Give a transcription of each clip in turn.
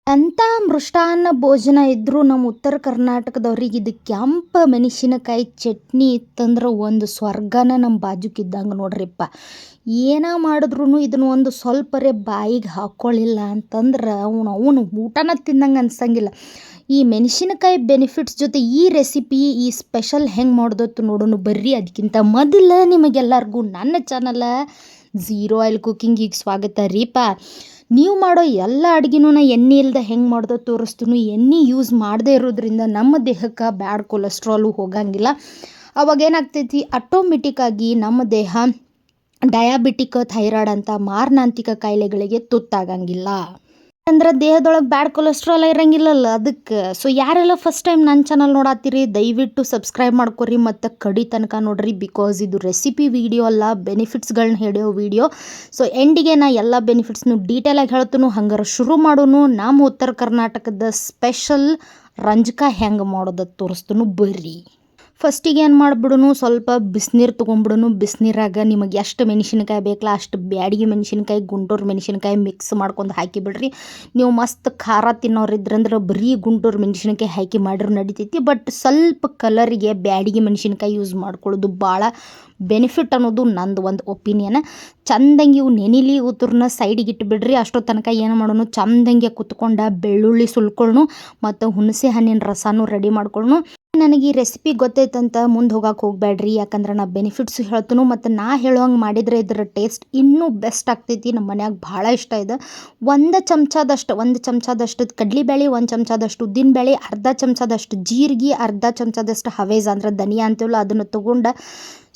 ಎಂಥ ಮೃಷ್ಟಾನ್ನ ಭೋಜನ ಇದ್ದರೂ ನಮ್ಮ ಉತ್ತರ ಕರ್ನಾಟಕದವ್ರಿಗೆ ಇದು ಕೆಂಪು ಮೆಣಸಿನಕಾಯಿ ಚಟ್ನಿ ಇತ್ತಂದ್ರೆ ಒಂದು ಸ್ವರ್ಗನ ನಮ್ಮ ಬಾಜುಕಿದ್ದಂಗೆ ನೋಡ್ರಿಪ್ಪ. ಏನ ಮಾಡಿದ್ರೂ ಇದನ್ನು ಒಂದು ಸ್ವಲ್ಪರೇ ಬಾಯಿಗೆ ಹಾಕ್ಕೊಳ್ಳಿಲ್ಲ ಅಂತಂದ್ರೆ ಅವನು ಊಟನ ತಿಂದಂಗೆ ಅನ್ಸಂಗಿಲ್ಲ. ಈ ಮೆಣಸಿನಕಾಯಿ ಬೆನಿಫಿಟ್ಸ್ ಜೊತೆ ಈ ರೆಸಿಪಿ ಈ ಸ್ಪೆಷಲ್ ಹೆಂಗೆ ಮಾಡೋದತ್ತು ನೋಡೋಣ ಬರ್ರಿ. ಅದಕ್ಕಿಂತ ಮೊದಲು ನಿಮಗೆಲ್ಲರಿಗೂ ನನ್ನ ಚಾನಲ ಝೀರೋ ಆಯಿಲ್ ಕುಕ್ಕಿಂಗಿಗೆ ಸ್ವಾಗತ ರೀಪ. ನೀವು ಮಾಡೋ ಎಲ್ಲ ಅಡುಗೆನೂ ಎಣ್ಣೆ ಇಲ್ಲದೆ ಹೆಂಗೆ ಮಾಡೋದು ತೋರಿಸ್ತೀನಿ. ಎಣ್ಣೆ ಯೂಸ್ ಮಾಡದೇ ಇರೋದ್ರಿಂದ ನಮ್ಮ ದೇಹಕ್ಕೆ ಬ್ಯಾಡ್ ಕೊಲೆಸ್ಟ್ರಾಲು ಹೋಗಂಗಿಲ್ಲ. ಅವಾಗ ಏನಾಗ್ತೈತಿ, ಆಟೋಮೆಟಿಕ್ಕಾಗಿ ನಮ್ಮ ದೇಹ ಡಯಾಬಿಟಿಕ್, ಥೈರಾಯ್ಡ್ ಅಂತ ಮಾರಣಾಂತಿಕ ಕಾಯಿಲೆಗಳಿಗೆ ತುತ್ತಾಗಂಗಿಲ್ಲ. ಅಂದ್ರೆ ದೇಹದೊಳಗೆ ಬ್ಯಾಡ್ ಕೊಲೆಸ್ಟ್ರಾಲ್ ಇರಂಗಿಲ್ಲಲ್ಲ ಅದಕ್ಕೆ. ಸೊ ಯಾರೆಲ್ಲ ಫಸ್ಟ್ ಟೈಮ್ ನನ್ನ ಚಾನಲ್ ನೋಡತ್ತೀರಿ ದಯವಿಟ್ಟು ಸಬ್ಸ್ಕ್ರೈಬ್ ಮಾಡ್ಕೊರಿ ಮತ್ತು ಕಡಿ ತನಕ ನೋಡ್ರಿ. ಬಿಕಾಸ್ ಇದು ರೆಸಿಪಿ ವಿಡಿಯೋ ಅಲ್ಲ, ಬೆನಿಫಿಟ್ಸ್ಗಳನ್ನ ಹೇಳೋ ವಿಡಿಯೋ. ಸೊ ಎಂಡಿಗೆ ನಾ ಎಲ್ಲ ಬೆನಿಫಿಟ್ಸ್ನು ಡೀಟೇಲಾಗಿ ಹೇಳ್ತೀನಿ. ಹಂಗಾರೆ ಶುರು ಮಾಡೋನು. ನಮ್ಮ ಉತ್ತರ ಕರ್ನಾಟಕದ ಸ್ಪೆಷಲ್ ರಂಜಕ ಹೆಂಗೆ ಮಾಡೋದು ತೋರಿಸ್ತೀನಿ ಬರ್ರಿ. ಫಸ್ಟಿಗೆ ಏನು ಮಾಡಿಬಿಡೋನು, ಸ್ವಲ್ಪ ಬಿಸಿನೀರು ತೊಗೊಂಬಿಡೋನು. ಬಿಸಿನೀರಾಗ ನಿಮಗೆ ಎಷ್ಟು ಮೆಣಸಿನ್ಕಾಯಿ ಬೇಕಲ್ಲ ಅಷ್ಟು ಬ್ಯಾಡಿಗೆ ಮೆಣಸಿನ್ಕಾಯಿ, ಗುಂಟೂರು ಮೆಣಸಿನ್ಕಾಯಿ ಮಿಕ್ಸ್ ಮಾಡ್ಕೊಂಡು ಹಾಕಿಬಿಡ್ರಿ. ನೀವು ಮಸ್ತ್ ಖಾರ ತಿನ್ನೋರು ಇದ್ರಂದ್ರೆ ಬರೀ ಗುಂಟೂರು ಮೆಣಸಿನ್ಕಾಯಿ ಹಾಕಿ ಮಾಡಿದ್ರೆ ನಡಿತೈತಿ. ಬಟ್ ಸ್ವಲ್ಪ ಕಲರಿಗೆ ಬ್ಯಾಡಿಗೆ ಮೆಣಸಿನ್ಕಾಯಿ ಯೂಸ್ ಮಾಡ್ಕೊಳ್ಳೋದು ಭಾಳ ಬೆನಿಫಿಟ್ ಅನ್ನೋದು ನಂದು ಒಂದು ಒಪಿನಿಯನ್. ಚಂದಂಗೆ ಇವು ನೆನಿಲಿ ಉತ್ತರನ್ನ ಸೈಡಿಗೆ ಇಟ್ಟುಬಿಡ್ರಿ. ಅಷ್ಟೋ ತನಕ ಏನು ಮಾಡೋನು, ಚಂದಂಗೆ ಕುತ್ಕೊಂಡು ಬೆಳ್ಳುಳ್ಳಿ ಸುಲ್ಕೊಳ್ಳು ಮತ್ತು ಹುಣಸೆ ಹಣ್ಣಿನ ರಸನೂ ರೆಡಿ ಮಾಡ್ಕೊಳ್ಳು. ನನಗೆ ಈ ರೆಸಿಪಿ ಗೊತ್ತೈತಂತ ಮುಂದೆ ಹೋಗಕ್ಕೆ ಹೋಗಬೇಡ್ರಿ, ಯಾಕಂದ್ರೆ ನಾ ಬೆನಿಫಿಟ್ಸು ಹೇಳ್ತೀನಿ ಮತ್ತು ನಾ ಹೇಳೋಂಗೆ ಮಾಡಿದರೆ ಇದರ ಟೇಸ್ಟ್ ಇನ್ನೂ ಬೆಸ್ಟ್ ಆಗ್ತೈತಿ. ನಮ್ಮ ಮನ್ಯಾಗ ಭಾಳ ಇಷ್ಟ ಇದೆ. ಒಂದು ಚಮಚದಷ್ಟು ಕಡ್ಲಿಬೇಳೆ, 1 ಚಮಚದಷ್ಟು ಉದ್ದಿನಬೇಳೆ, ಅರ್ಧ ಚಮಚದಷ್ಟು ಜೀರಿಗೆ, ಅರ್ಧ ಚಮಚದಷ್ಟು ಹವೇಜ್ ಅಂದ್ರೆ ಧನಿಯಾ ಅಂತೀವಲ್ಲ ಅದನ್ನು ತೊಗೊಂಡು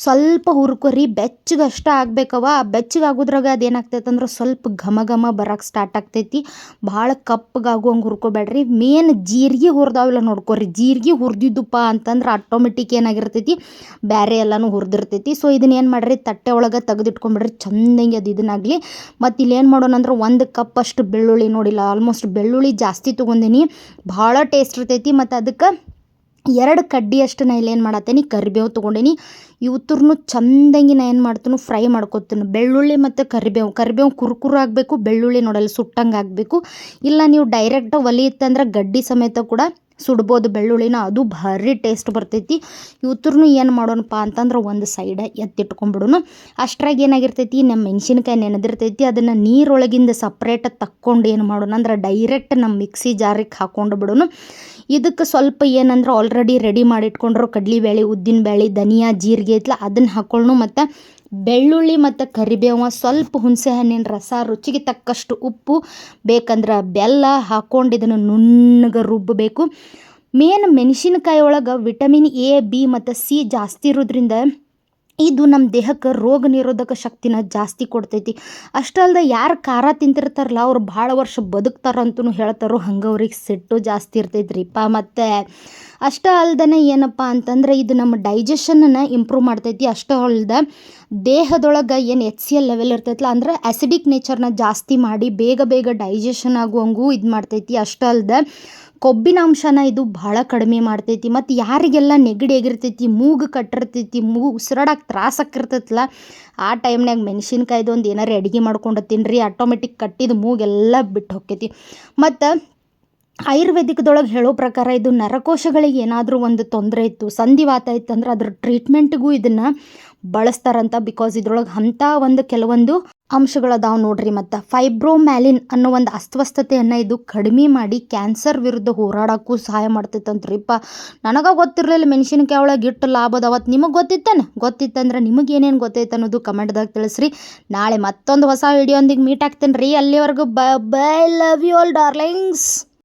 ಸ್ವಲ್ಪ ಹುರ್ಕೊರಿ. ಬೆಚ್ಚಗಷ್ಟ ಆಗ್ಬೇಕವ. ಬೆಚ್ಚಗಾಗೋದ್ರಾಗ ಅದೇನಾಗ್ತೈತೆ ಅಂದ್ರೆ ಸ್ವಲ್ಪ ಘಮ ಘಮ ಬರೋಕ್ಕೆ ಸ್ಟಾರ್ಟ್ ಆಗ್ತೈತಿ. ಭಾಳ ಕಪ್ಪಗಾಗುವಂಗೆ ಹುರ್ಕೋಬೇಡ್ರಿ. ಮೇನ್ ಜೀರಿಗೆ ಹುರಿದಾವಿಲ್ಲ ನೋಡ್ಕೊರಿ. ಜೀರಿಗೆ ಹುರಿದಿದ್ದಪ್ಪ ಅಂತಂದ್ರೆ ಆಟೋಮೆಟಿಕ್ ಏನಾಗಿರ್ತೈತಿ, ಬೇರೆ ಎಲ್ಲನೂ ಹುರಿದಿರ್ತೈತಿ. ಸೊ ಇದನ್ನೇನು ಮಾಡಿರಿ, ತಟ್ಟೆ ಒಳಗೆ ತೆಗೆದಿಟ್ಕೊಂಬಿಡ್ರಿ ಚಂದಂಗೆ ಅದು ಇದನ್ನಾಗಲಿ. ಮತ್ತು ಇಲ್ಲೇನು ಮಾಡೋಣ ಅಂದ್ರೆ 1 ಕಪ್ ಅಷ್ಟು ಬೆಳ್ಳುಳ್ಳಿ, ನೋಡಿಲ್ಲ ಆಲ್ಮೋಸ್ಟ್ ಬೆಳ್ಳುಳ್ಳಿ ಜಾಸ್ತಿ ತೊಗೊಂಡಿನಿ, ಭಾಳ ಟೇಸ್ಟ್ ಇರ್ತೈತಿ. ಮತ್ತು ಅದಕ್ಕೆ 2 ಕಡ್ಡಿಯಷ್ಟು ನಾ ಇಲ್ಲೇನು ಮಾಡತ್ತೇನೆ, ಕರಿಬೇವು ತೊಗೊಂಡೇನಿ. ಇವತ್ತೂ ಚಂದಂಗೆ ನಾ ಏನು ಮಾಡ್ತೀನಿ, ಫ್ರೈ ಮಾಡ್ಕೊತೀನಿ. ಬೆಳ್ಳುಳ್ಳಿ ಮತ್ತು ಕರಿಬೇವು ಕುರ್ಕುರು ಆಗಬೇಕು, ಬೆಳ್ಳುಳ್ಳಿ ನೋಡಲ್ಲ ಸುಟ್ಟಂಗೆ ಆಗಬೇಕು. ಇಲ್ಲ ನೀವು ಡೈರೆಕ್ಟ್ ಒಲಿ ಇತ್ತಂದ್ರೆ ಗಡ್ಡಿ ಸಮೇತ ಕೂಡ ಸುಡ್ಬೋದು ಬೆಳ್ಳುಳ್ಳಿನ, ಅದು ಭಾರಿ ಟೇಸ್ಟ್ ಬರ್ತೈತಿ. ಇವತ್ತೂ ಏನು ಮಾಡೋಣಪ್ಪ ಅಂತಂದ್ರೆ ಒಂದು ಸೈಡ ಎತ್ತಿಟ್ಕೊಂಡ್ಬಿಡೋನು. ಅಷ್ಟ್ರಾಗ ಏನಾಗಿರ್ತೈತಿ, ನಮ್ಮ ಮೆಣಸಿನ್ಕಾಯಿ ನೆನೆದಿರ್ತೈತಿ, ಅದನ್ನು ನೀರೊಳಗಿಂದ ಸಪ್ರೇಟ್ ತಕ್ಕೊಂಡು ಏನು ಮಾಡೋಣ ಅಂದ್ರೆ ಡೈರೆಕ್ಟ್ ನಮ್ಮ ಮಿಕ್ಸಿ ಜಾರಿಗೆ ಹಾಕ್ಕೊಂಡು ಬಿಡೋನು. ಇದಕ್ಕೆ ಸ್ವಲ್ಪ ಏನಂದ್ರೆ ಆಲ್ರೆಡಿ ರೆಡಿ ಮಾಡಿಟ್ಕೊಂಡ್ರು ಕಡ್ಲಿಬೇಳೆ, ಉದ್ದಿನಬೇಳೆ, ಧನಿಯಾ, ಜೀರಿಗೆ ಐತ್ಲ ಅದನ್ನು ಹಾಕ್ಕೊಳ್ಳು. ಮತ್ತು ಬೆಳ್ಳುಳ್ಳಿ ಮತ್ತು ಕರಿಬೇವು, ಸ್ವಲ್ಪ ಹುಣಸೆ ಹಣ್ಣಿನ ರಸ, ರುಚಿಗೆ ತಕ್ಕಷ್ಟು ಉಪ್ಪು, ಬೇಕಂದ್ರೆ ಬೆಲ್ಲ ಹಾಕ್ಕೊಂಡು ಇದನ್ನು ನುಣ್ಣಗೆ ರುಬ್ಬಬೇಕು. ಮೇನ್ ಮೆಣಸಿನಕಾಯಿ ಒಳಗೆ ವಿಟಮಿನ್ ಎ, ಬಿ ಮತ್ತು ಸಿ ಜಾಸ್ತಿ ಇರೋದ್ರಿಂದ ಇದು ನಮ್ಮ ದೇಹಕ್ಕೆ ರೋಗ ನಿರೋಧಕ ಶಕ್ತಿನ ಜಾಸ್ತಿ ಕೊಡ್ತೈತಿ. ಅಷ್ಟಲ್ದೆ ಯಾರು ಖಾರ ತಿಂತಿರ್ತಾರಲ್ಲ ಅವ್ರು ಭಾಳ ವರ್ಷ ಬದುಕ್ತಾರಂತೂ ಹೇಳ್ತಾರೋ, ಹಂಗೆ ಅವ್ರಿಗೆ ಸಿಟ್ಟು ಜಾಸ್ತಿ ಇರ್ತೈತ್ರಿಪ್ಪ. ಮತ್ತು ಅಷ್ಟೇ ಅಲ್ದೇ ಏನಪ್ಪ ಅಂತಂದ್ರೆ ಇದು ನಮ್ಮ ಡೈಜೆಷನನ್ನು ಇಂಪ್ರೂವ್ ಮಾಡ್ತೈತಿ. ಅಷ್ಟೇ ಅಲ್ದೆ ದೇಹದೊಳಗೆ ಏನು HCl ಲೆವೆಲ್ ಇರ್ತೈತಲ್ಲ ಅಂದ್ರೆ ಆ್ಯಸಿಡಿಕ್ ನೇಚರ್ನ ಜಾಸ್ತಿ ಮಾಡಿ ಬೇಗ ಡೈಜೆಷನ್ ಆಗುವಂಗೂ ಇದು ಮಾಡ್ತೈತಿ. ಅಷ್ಟೇ ಅಲ್ದೆ ಕೊಬ್ಬಿನ ಅಂಶನ ಇದು ಭಾಳ ಕಡಿಮೆ ಮಾಡ್ತೈತಿ. ಮತ್ತು ಯಾರಿಗೆಲ್ಲ ನೆಗಡಿ ಆಗಿರ್ತೈತಿ, ಮೂಗು ಕಟ್ಟಿರ್ತೈತಿ, ಉಸಿರಾಡಕ್ಕೆ ತ್ರಾಸ ಆಕಿರ್ತೈತಲ್ಲ ಆ ಟೈಮ್ನಾಗ ಮೆಣಸಿನ್ಕಾಯ್ದು ಒಂದು ಏನಾರು ಅಡುಗೆ ಮಾಡ್ಕೊಂಡು ತಿನ್ನಿರಿ, ಆಟೋಮೆಟಿಕ್ ಕಟ್ಟಿದ ಮೂಗೆಲ್ಲ ಬಿಟ್ಟು ಹೋಕ್ಕೈತಿ. ಮತ್ತು ಆಯುರ್ವೇದಿಕದೊಳಗೆ ಹೇಳೋ ಪ್ರಕಾರ ಇದು ನರಕೋಶಗಳಿಗೆ ಏನಾದರೂ ಒಂದು ತೊಂದರೆ ಇತ್ತು, ಸಂಧಿವಾತ ಇತ್ತು ಅಂದ್ರೆ ಅದ್ರ ಟ್ರೀಟ್ಮೆಂಟ್ಗೂ ಇದನ್ನು ಬಳಸ್ತಾರಂತ. ಬಿಕಾಸ್ ಇದ್ರೊಳಗೆ ಅಂಥ ಒಂದು ಕೆಲವೊಂದು ಅಂಶಗಳದಾವೆ ನೋಡ್ರಿ. ಮತ್ತು ಫೈಬ್ರೋಮ್ಯಾಲಿನ್ ಅನ್ನೋ ಒಂದು ಅಸ್ವಸ್ಥತೆಯನ್ನು ಇದು ಕಡಿಮೆ ಮಾಡಿ ಕ್ಯಾನ್ಸರ್ ವಿರುದ್ಧ ಹೋರಾಡೋಕ್ಕೂ ಸಹಾಯ ಮಾಡ್ತೈತಂತ್ರಿಪ್ಪ. ನನಗೆ ಗೊತ್ತಿರಲಿಲ್ಲ ಮೆಣಸಿನ್ಕಾಯಿ ಒಳಗೆ ಇಟ್ಟು ಲಾಭದ. ಅವತ್ತು ನಿಮಗೆ ಗೊತ್ತಿತ್ತಂದ್ರೆ ನಿಮಗೆ ಏನೇನು ಗೊತ್ತೈತೆ ಅನ್ನೋದು ಕಮೆಂಟ್ದಾಗ ತಿಳಿಸ್ರಿ. ನಾಳೆ ಮತ್ತೊಂದು ಹೊಸ ವಿಡಿಯೋ ಒಂದಿಗೆ ಮೀಟ್ ಆಗ್ತೇನೆ ರೀ. ಅಲ್ಲಿವರೆಗೂ bye, love you all darlings.